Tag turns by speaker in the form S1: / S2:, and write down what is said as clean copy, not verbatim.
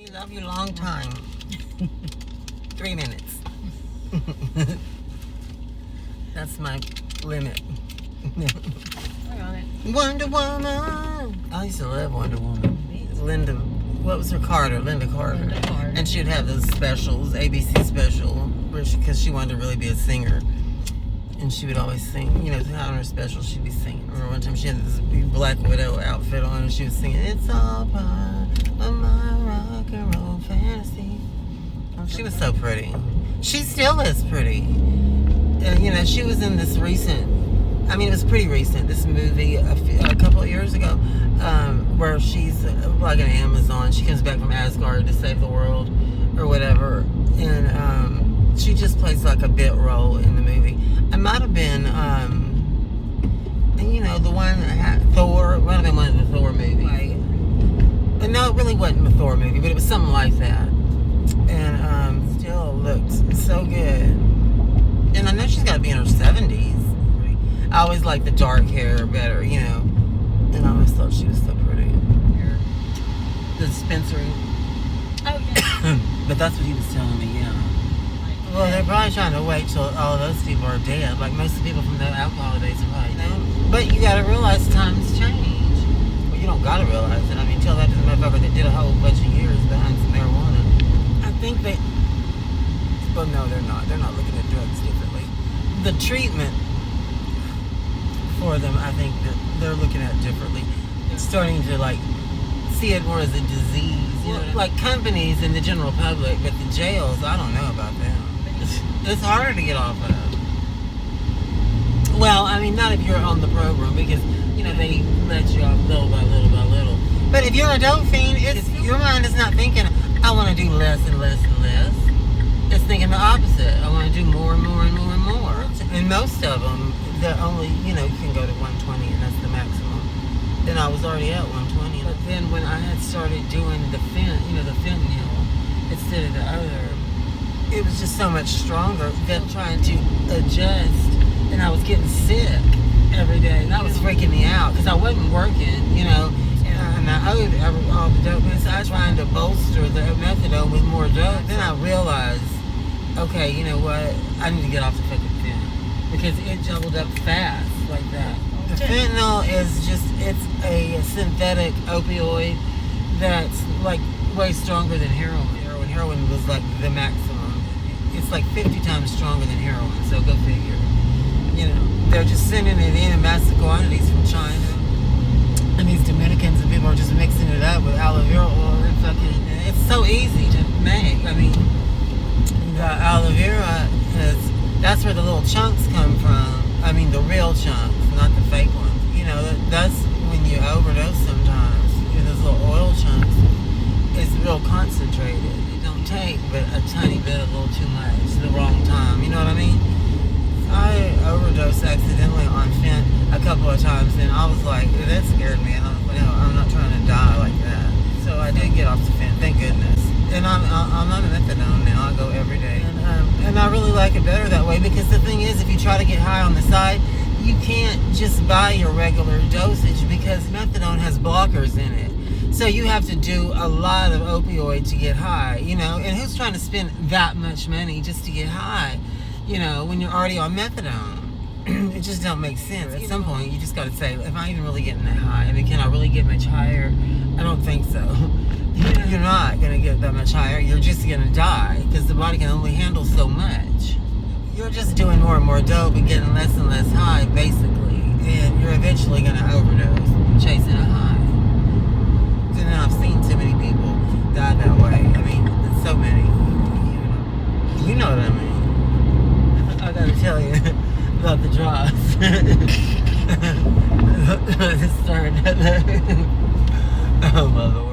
S1: We love you long time. 3 minutes. That's my limit.
S2: We're on it.
S1: Wonder Woman. I used to love Wonder Woman. Linda, what was her Carter? Linda Carter.
S2: Linda Carter.
S1: And she'd have those specials, ABC special, because she wanted to really be a singer. And she would always sing, you know, on her special, she'd be singing. I remember one time she had this Black Widow outfit on, and she was singing, "It's all part of my rock and roll fantasy." She was so pretty. She still is pretty. You know, she was in this recent, I mean, it was pretty recent, this movie a couple of years ago, where she's like an Amazon. She comes back from Asgard to save the world or whatever. And she just plays like a bit role in the movie. I might have been, you know, the one that had Thor. It might have been one of the Thor movies. Right. And no, it really wasn't a Thor movie, but it was something like that. And still looked so good. And I know she's got to be in her 70s. I always liked the dark hair better, you know. And I always thought she was so pretty. The dispensary.
S2: Oh, yeah.
S1: But that's what he was telling me, yeah. Well, they're probably trying to wait till all those people are dead. Like most of the people from the alcohol days are probably dead. But you gotta realize times change. Well, you don't gotta realize it. I mean, tell that to the motherfucker that did a whole bunch of years behind some marijuana. I think they... Well, no, they're not. They're not looking at drugs differently. The treatment for them, I think that they're looking at differently. It's starting to, like, see it more as a disease. You know, like companies and the general public, but the jails, I don't know about them. It's harder to get off of. Well, I mean, not if you're on the program, because, you know, they let you off little by little by little. But if you're a dope fiend, your mind is not thinking, I want to do less and less and less. It's thinking the opposite. I want to do more and more and more and more. And most of them, they're only, you know, you can go to 120 and that's the maximum. And I was already at 120. But then when I had started doing the fentanyl instead of the other, it was just so much stronger than trying to adjust. And I was getting sick every day. And that was freaking me out because I wasn't working, you know. And I owed all the dope. And so I was trying to bolster the methadone with more dope. Then I realized, okay, you know what? I need to get off the fucking fentanyl because it doubled up fast like that. The fentanyl is just, it's a synthetic opioid that's like way stronger than heroin. Heroin was like the maximum. It's like 50 times stronger than heroin, so go figure. You know, they're just sending it in massive quantities from China. And these Dominicans and people are just mixing it up with aloe vera oil and fucking, it's so easy to make. I mean, the aloe vera that's where the little chunks come from. I mean, the real chunks, not the fake ones. You know, that's when you overdose sometimes. You know, those little oil chunks, it's real concentrated. It don't take but a tiny bit, a little too much, the wrong time. You know what I mean? I overdosed accidentally on fent a couple of times, and I was like, that scared me. And I was like, no, I'm not trying to die like that. So I did get off the fent, thank goodness. And I'm on methadone now. I go every day. And I really like it better that way because the thing is, if you try to get high on the side, you can't just buy your regular dosage because methadone has blockers in it. So you have to do a lot of opioid to get high, you know. And who's trying to spend that much money just to get high, you know, when you're already on methadone? It just don't make sense. At some point, you just got to say, am I even really getting that high? I mean, can I really get much higher? I don't think so. You're not going to get that much higher. You're just going to die because the body can only handle so much. You're just doing more and more dope and getting less and less high, basically. And you're eventually going to overdose chasing a high. And then I've seen too many people die that way. I mean, so many. You know what I mean. I got to tell you about the drops. It started. Oh, mother.